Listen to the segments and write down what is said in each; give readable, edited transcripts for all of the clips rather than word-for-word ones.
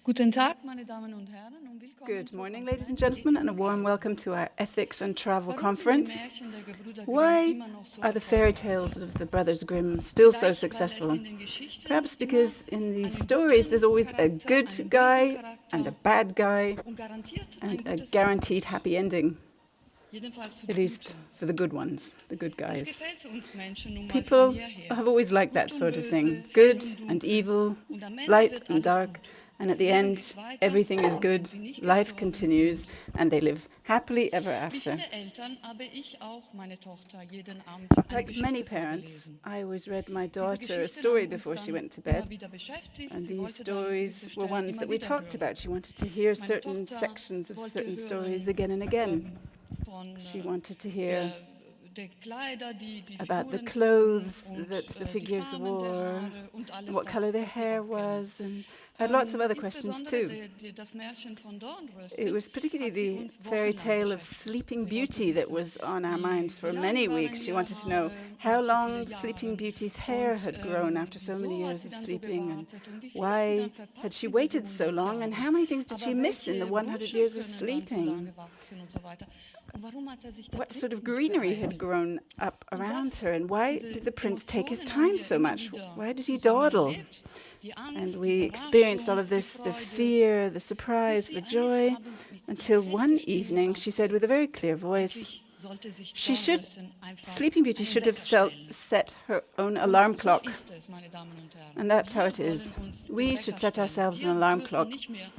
Guten Tag, meine Damen und Herren, und willkommen Good zur morning, ladies and Konferenz gentlemen, and a warm welcome to our Ethics and Travel Warum sind die Conference. Märchen der Gebrüder Grimm Why immer noch so are the fairy erfolgreich? tales of the Brothers Grimm still so Vielleicht, weil es successful? in den Geschichten Perhaps immer because in these einen stories there's guten always a Charakter, good einen bösen guy and a Charakter bad guy und garantiert ein and a gutes guaranteed happy ending, jedenfalls für at die least Guten. for the good ones, the good Das guys. gefällt uns Menschen nun mal von People jeher. have always liked that Gut und sort of böse, thing, hell good und and dunkel. evil, Und am Ende light wird and alles dark, gut. and at Das the Leben end geht weiter, everything is und wenn good, sie nicht life gestorben continues, sind. and they live happily ever Wie after. viele Eltern habe ich auch meine Tochter jeden Abend eine Like many Geschichte parents, vorgelesen. I always read my Diese daughter a Geschichten story haben uns before she dann went to immer bed, wieder beschäftigt. and Sie these wollte dann stories gewisse were Stellen ones immer that we wieder talked hören. about. She wanted to hear Meine certain Tochter sections of wollte certain stories hören again and again. von She wanted to hear der Kleider, die about the Figuren clothes trugen that und the die figures Farben der wore, Haare und and alles what color das, their was Sie hair auch kennen. was, and had lots of other questions Insbesondere too. das Märchen von Dornröschen It was particularly hat sie the uns fairy wochenlang tale of beschäftigt. Sleeping Sie wollte Beauty that wissen, was on our minds for wie lang many waren weeks. She ihre wanted to know Haare, how nach wie viele long Sleeping Jahren Beauty's hair had grown after so many wieso hat years sie of dann so sleeping, and gewartet und wie viel hat sie why dann had verpasst she in diese waited so 100 long, and Jahren. how many things did she Aber miss in the welche 100 Büsche years of können dann so sleeping? lange wachsen und so weiter. Und warum hat sich der What Prinz sort of nicht greenery had beeilt? grown up Und around her, and why diese did the prince take his Emotionen haben time wir so immer much? wieder Why did he zusammen dawdle? erlebt. Die And Angst, die we experienced all Überraschung, of die this, the Freude, fear, the bis surprise, sie the eines joy, Abends mit until one fester Stimme evening she said sagte, with a very clear voice, eigentlich sollte sich Sleeping einfach Beauty einen should have Wecker stellen. set her own Und alarm so clock. ist es, meine Damen und Herren. And that's how Wir it is. sollen uns den We Wecker should set stellen. ourselves an Wir alarm dürfen clock. nicht mehr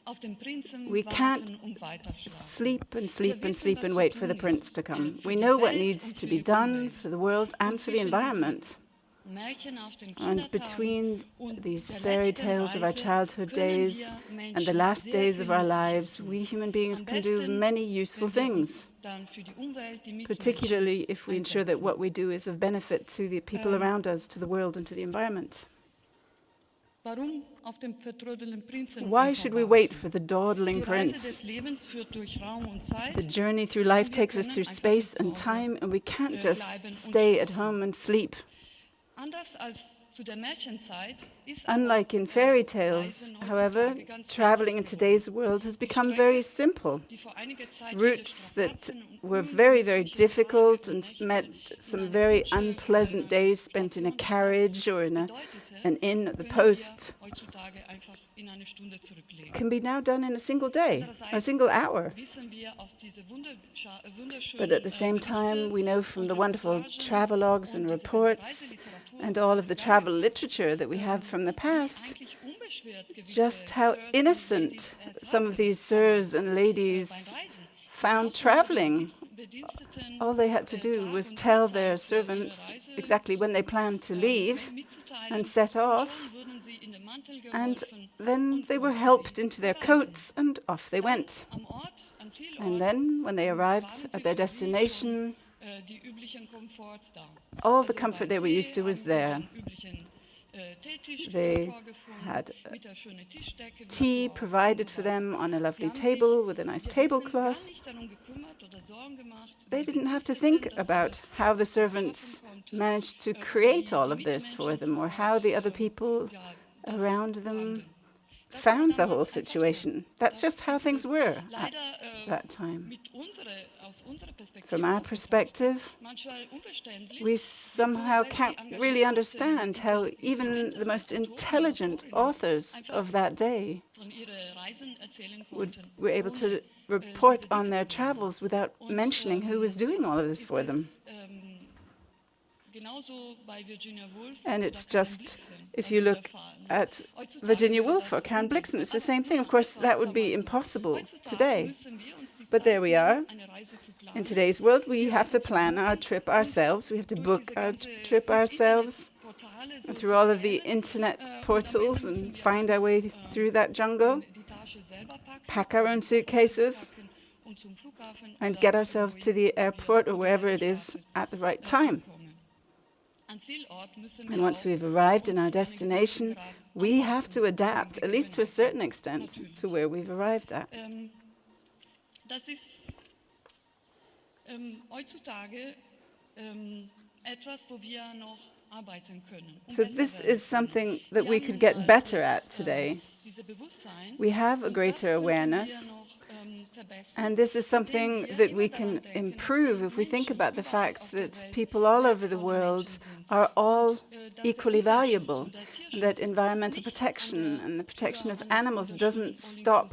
auf den Prinzen We can't warten und weiterschlafen. sleep and Wir sleep and wissen, sleep was and zu wait for the tun prince ist to come. für We die know what Welt needs und to für be die done Umwelt. for the world Und and for the zwischen environment. Märchen aus den And Kindertagen between und these der fairy letzten tales of our Reise childhood können days wir and the Menschen last sehr days viel of our Nützliches lives, tun. we human beings Am can do besten, many useful wenn wir things, uns dann für die Umwelt, die Mitmenschen particularly if we ensure that einsetzen. what we do is of benefit to the people around us, to the world and to the environment. Warum auf den vertrödelten Prinzen Why einfach should we wait warten? for the dawdling Die Reise prince? des Lebens führt durch Raum und Zeit. The journey through Und life wir takes us können through einfach space nicht zu and Hause time, and we can't just bleiben und stay at schlafen. home and sleep. Anders als zu der Märchenzeit ist aber Unlike in fairy Reisen tales, heutzutage however, ganz traveling in einfach geworden. today's world has Die become Strecke, very simple. die vor einiger Zeit viele Routes that Strapazen und were very, very ungemütliche difficult Tage und and Nächte met in some einer very Kutsche oder unpleasant einer days spent in a Station der carriage Post or in bedeutete, an inn at the können wir post, heutzutage einfach in eine Stunde zurücklegen. can be now done in a single day, a Andererseits single hour. wissen wir aus diesen But at the same time, we know from the wonderful travelogues and reports and all of the travel literature that we have from the past, just how innocent some of these sirs and ladies found traveling. All they had to do was tell their servants exactly when they planned to leave and set off, and then they were helped into their coats and off they went. And then, when they arrived at their destination, all the comfort they were used to was there. They had tea provided for them on a lovely table with a nice tablecloth. They didn't have to think about how the servants managed to create all of this for them or how the other people around them found the whole situation. That's just how things were at that time. From our perspective, we somehow can't really understand how even the most intelligent authors of that day were able to report on their travels without mentioning who was doing all of this for them. And it's just, if you look at Virginia Woolf or Karen Blixen, it's the same thing. Of course, that would be impossible today. But there we are. In today's world, we have to plan our trip ourselves. We have to book our trip ourselves through all of the internet portals and find our way through that jungle, pack our own suitcases, and get ourselves to the airport or wherever it is at the right time. And once we've arrived in our destination, we have to adapt, at least to a certain extent, to where we've arrived at. So this is something that we could get better at today. We have a greater awareness, and this is something that we can improve if we think about the fact that people all over the world are all equally valuable, and that environmental protection and the protection of animals doesn't stop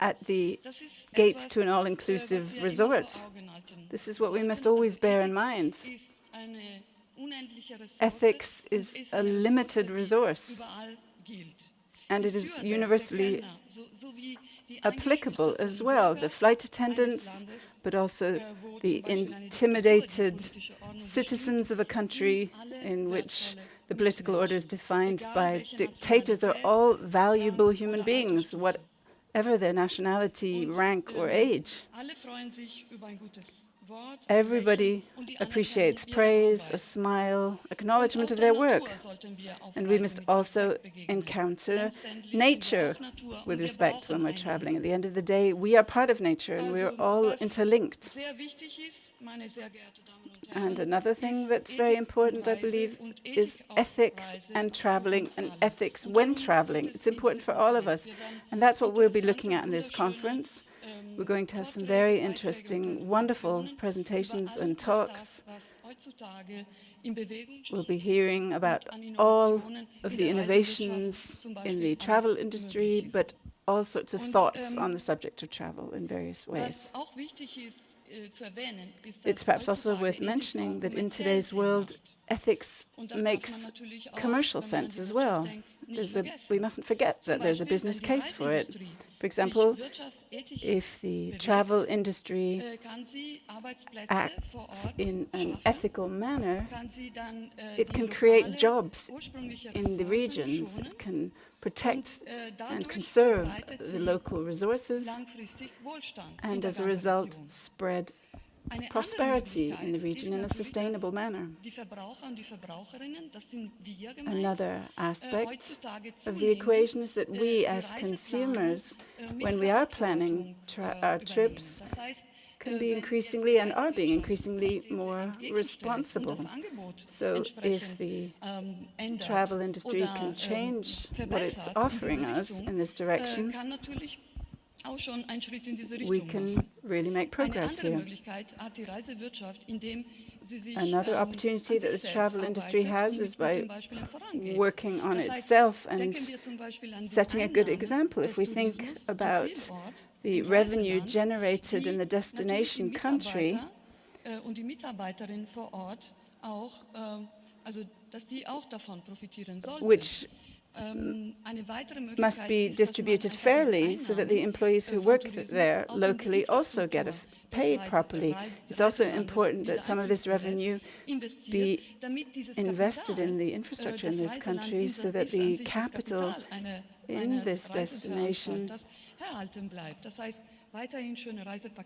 at the gates to an all-inclusive resort. This is what we must always bear in mind. Ethics is a limited resource, and it is universally applicable as well. The flight attendants, but also the intimidated citizens of a country in which the political order is defined by dictators are all valuable human beings, whatever their nationality, rank, or age. Everybody appreciates praise, a smile, acknowledgement of their work. And we must also encounter nature with respect when we're traveling. At the end of the day, we are part of nature and we're all interlinked. And another thing that's very important, I believe, is ethics and traveling, and ethics when traveling. It's important for all of us. And that's what we'll be looking at in this conference. We're going to have some very interesting, wonderful presentations and talks. We'll be hearing about all of the innovations in the travel industry, but all sorts of thoughts on the subject of travel in various ways. It's perhaps also worth mentioning that in today's world, ethics makes commercial sense as well. We mustn't forget that there's a business case for it. For example, if the travel industry acts in an ethical manner, it can create jobs in the regions. It can protect and conserve the local resources, and as a result, spread prosperity in the region in a sustainable manner. Another aspect of the equation is that we as consumers, when we are planning our trips, can be increasingly and are being increasingly more responsible. So if the travel industry can change what it's offering us in this direction, we can really make progress here. Another opportunity that the travel industry has is by working on itself and setting a good example. If we think about the revenue generated in the destination country, which must be distributed fairly so that the employees who work there locally also get paid properly. It's also important that some of this revenue be invested in the infrastructure in this country so that the capital in this destination,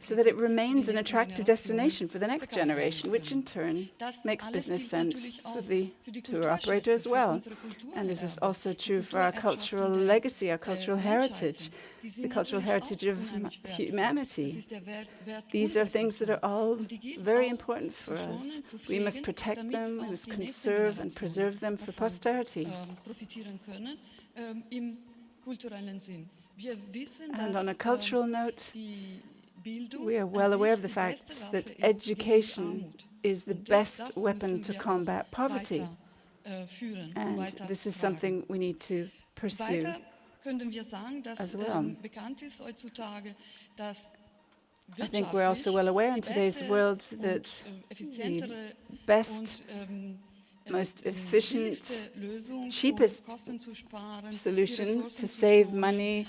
so that it remains an attractive destination for the next generation, which in turn makes business sense for the tour operator as well. And this is also true for our cultural legacy, our cultural heritage, the cultural heritage of humanity. These are things that are all very important for us. We must protect them, we must conserve and preserve them for posterity. And on a cultural note, we are well aware of the fact that education is the best weapon to combat poverty. And this is something we need to pursue as well. I think we're also well aware in today's world that the best, most efficient, cheapest solutions to save money,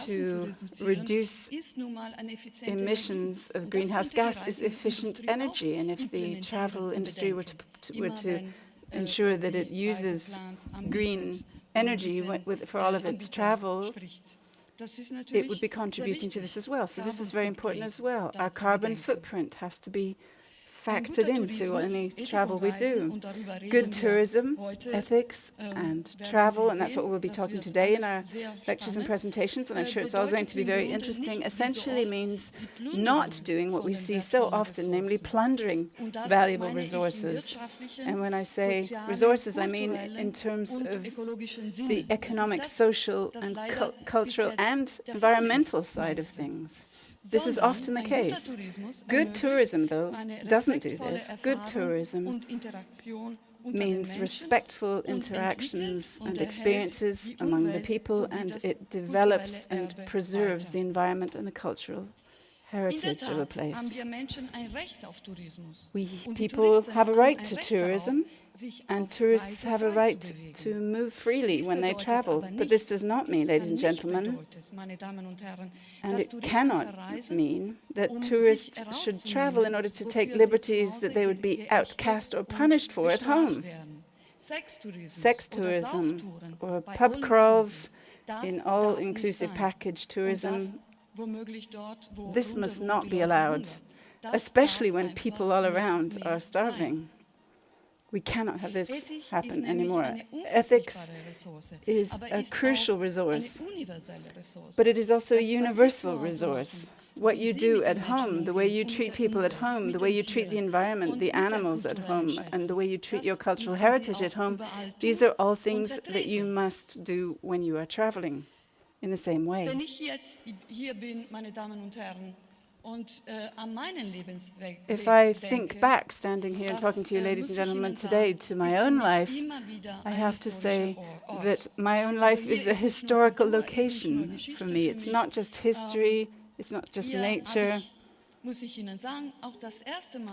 to reduce emissions of greenhouse gas is efficient energy. And if the travel industry were to ensure that it uses green energy for all of its travel, it would be contributing to this as well. So this is very important as well. Our carbon footprint has to be factored into any travel we do. Good tourism, ethics, and travel, and that's what we'll be talking today in our lectures and presentations, and I'm sure it's all going to be very interesting, essentially means not doing what we see so often, namely plundering valuable resources. And when I say resources, I mean in terms of the economic, social, and cultural and environmental side of things. This is often the case. Good tourism, though, doesn't do this. Good tourism means respectful interactions and experiences among the people, and it develops and preserves the environment and the cultural heritage of a place. We people have a right to tourism, and tourists have a right to move freely when they travel. But this does not mean, ladies and gentlemen, and it cannot mean that tourists should travel in order to take liberties that they would be outcast or punished for at home. Sex tourism or pub crawls in all-inclusive package tourism, this must not be allowed, especially when people all around are starving. We cannot have this happen anymore. Ethics is a crucial resource, but it is also a universal resource. What you do at home, the way you treat people at home, the way you treat the environment, the animals at home, and the way you treat your cultural heritage at home, these are all things that you must do when you are traveling in the same way. If I think back, standing here and talking to you, ladies and gentlemen, today, to my own life, I have to say that my own life is a historical location for me. It's not just history, it's not just nature.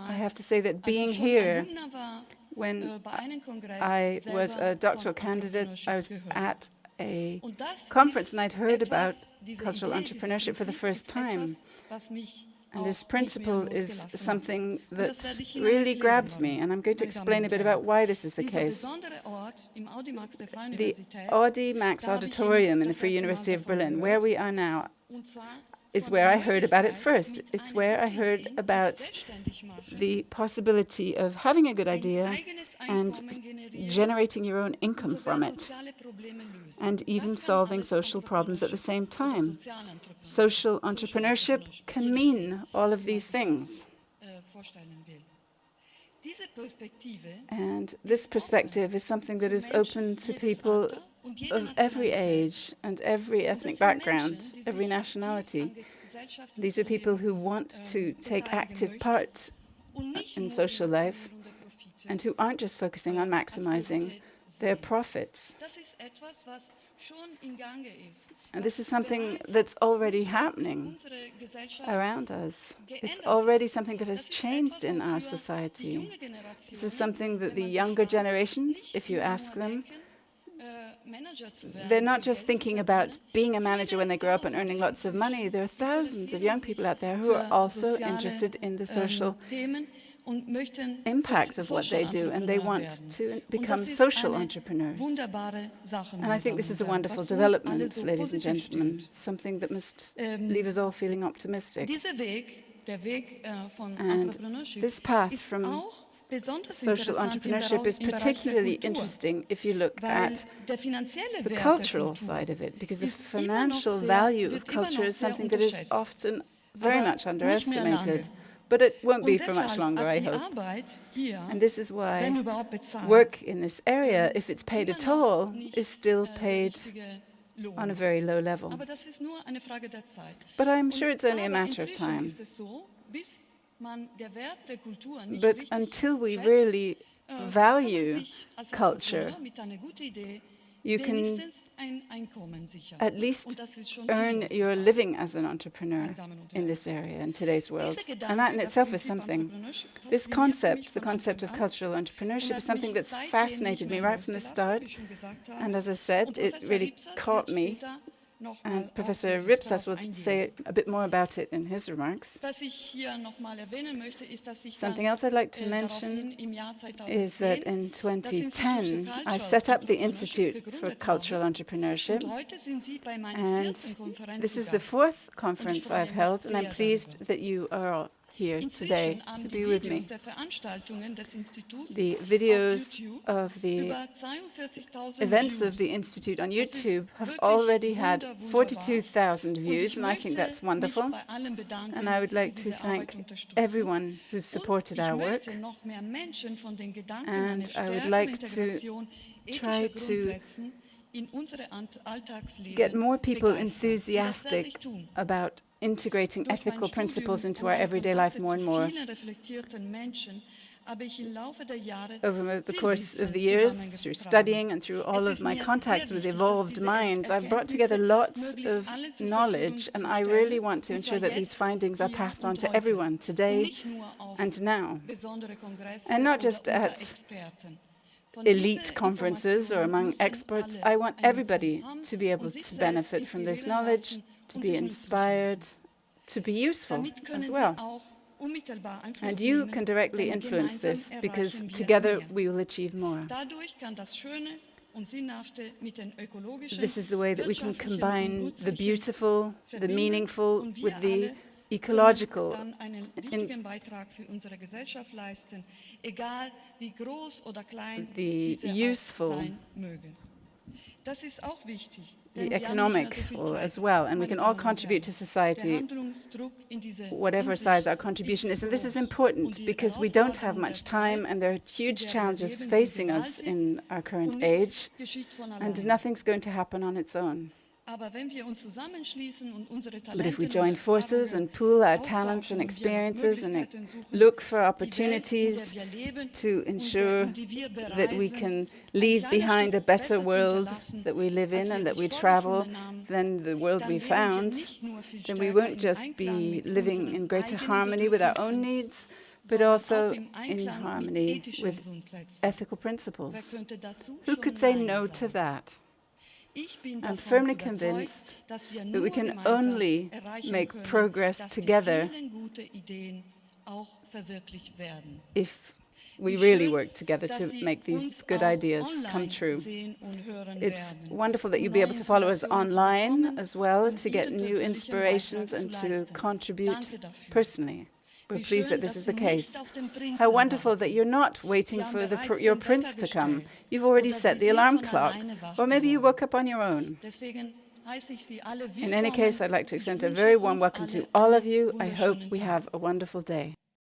I have to say that being here, when I was a doctoral candidate, I was at a conference and I'd heard about cultural entrepreneurship for the first time. And this principle is something that really grabbed me, and I'm going to explain a bit about why this is the case. The Audi Max Auditorium in the Free University of Berlin, where we are now, is where I heard about it first. It's where I heard about the possibility of having a good idea and generating your own income from it, and even solving social problems at the same time. Social entrepreneurship can mean all of these things. And this perspective is something that is open to people of every age and every ethnic background, every nationality. These are people who want to take active part in social life and who aren't just focusing on maximizing their profits. And this is something that's already happening around us. It's already something that has changed in our society. This is something that the younger generations, if you ask them, they're not just thinking about being a manager when they grow up and earning lots of money. There are thousands of young people out there who are also interested in the social impact of what they do, and they want to become social entrepreneurs. And I think this is a wonderful development, ladies and gentlemen, something that must leave us all feeling optimistic. And this path from social entrepreneurship is particularly interesting if you look at the cultural side of it, because the financial value of culture is something that is often very much underestimated. But it won't be for much longer, I hope. And this is why work in this area, if it's paid at all, is still paid on a very low level. But I'm sure it's only a matter of time. But until we really value culture, you can at least earn your living as an entrepreneur in this area, in today's world. And that in itself is something. This concept, the concept of cultural entrepreneurship, is something that's fascinated me right from the start. And as I said, it really caught me. And Professor Ripsas will say a bit more about it in his remarks. Something else I'd like to mention is that in 2010, I set up the Institute for Cultural Entrepreneurship. And this is the 4th conference I've held, and I'm pleased that you are all here today Inzwischen to die be with me. Videos der Veranstaltungen des Instituts The auf videos YouTube of the über 42.000 events of Views. the Institute on Das ist YouTube have wirklich already had wunderbar. 42,000 Und views, ich and I think that's möchte wonderful. mich bei allen bedanken, And I would like die to diese Arbeit thank unterstützen. everyone who's supported Und ich our work. möchte noch mehr Menschen von den Gedanken And einer I would stärkeren like to Integration try ethischer to Grundsätzen in unsere Alltagsleben get more people begeistern. Und das werde ich enthusiastic tun. about integrating Durch mein ethical principles Studium into und our meine everyday life Kontakte more zu and more. vielen reflektierten Menschen habe ich im Laufe der Jahre Over the viel course of Wissen the years, through zusammengetragen. studying and through all Es of ist my mir contacts sehr with wichtig, evolved dass diese minds, I've brought Erkenntnisse together lots möglichst of allen zur knowledge, and I Verfügung zu really stellen, want to und ensure zwar that these jetzt, findings are hier passed on und to heute, everyone und today nicht nur auf and now, besondere Kongresse and not oder just unter at Experten. Von elite dieser conferences or Information among müssen experts. alle I want einen everybody Nutzen haben to be able und sich to selbst benefit from this inspirieren knowledge, lassen to und be sich nützlich machen. inspired, to be useful Damit können as sie well. auch unmittelbar Einfluss And you nehmen, can directly denn influence gemeinsam this, because erreichen wir together mehr. we will achieve more. Dadurch kann das Schöne und Sinnhafte mit den ökologischen, This is the way that we can wirtschaftlichen und combine the nützlichen beautiful, the verbinden, meaningful und wir with the alle ecological. können dann einen wichtigen Beitrag für unsere Gesellschaft leisten, egal wie groß oder klein The diese useful, auch sein mögen. Das ist auch wichtig, the denn wir haben nicht economic mehr so viel well, Zeit, as well, and we meine can all Damen und contribute to Herren. Der society, Handlungsdruck in dieser whatever Hinsicht size our contribution is. And this is groß. Und important die because we don't have Herausforderungen much der time, Zeit, and there are huge in der wir challenges leben, facing sind us gewaltig in our current und age, nichts geschieht von and alleine. nothing's going to happen on its own. Aber wenn wir uns zusammenschließen und unsere But if we Talente join und forces Erfahrungen and pool our talents austauschen and und wir nach experiences and Möglichkeiten suchen, look for die Welt, opportunities in der wir leben to und ensure die wir that we bereisen, can ein leave kleines behind a Stück better besser zu world hinterlassen, that we live in als wir and that we sich travel vorgenommen haben, than the world dann we werden wir found, nicht nur viel then we stärker won't im just Einklang be mit living unseren in greater eigenen harmony with our own Bedürfnissen, needs, but sondern also auch im in Einklang mit harmony ethischen with Grundsätzen. ethical Wer principles. könnte dazu Who schon could say Nein no to sagen? that? Ich bin I'm davon firmly überzeugt, convinced dass wir that nur we can gemeinsam only erreichen make können, progress dass die together vielen gute Ideen auch verwirklicht werden. if we Wie really schön, work together dass to Sie make these uns good auch ideas come online true. sehen und hören It's werden, wonderful that um you'll be able neue to follow us Inspirationen zu online bekommen as well, und to get Ihren new persönlichen inspirations Beitrag and zu to leisten. contribute Danke dafür. personally. We're Wie pleased schön, that this dass is the Sie nicht case. auf den Prinzen How wonderful warten. that you're not waiting Sie haben for bereits your den prince Wecker to come. gestellt. You've already Oder set Sie the sind alarm von clock. alleine wach Or maybe you geworden. woke up on your own. Deswegen heiße ich Sie alle In any willkommen. case, I'd like to Ich extend a wünsche very warm uns welcome alle to all of einen you. I hope wunderschönen we Tag. have a wonderful day.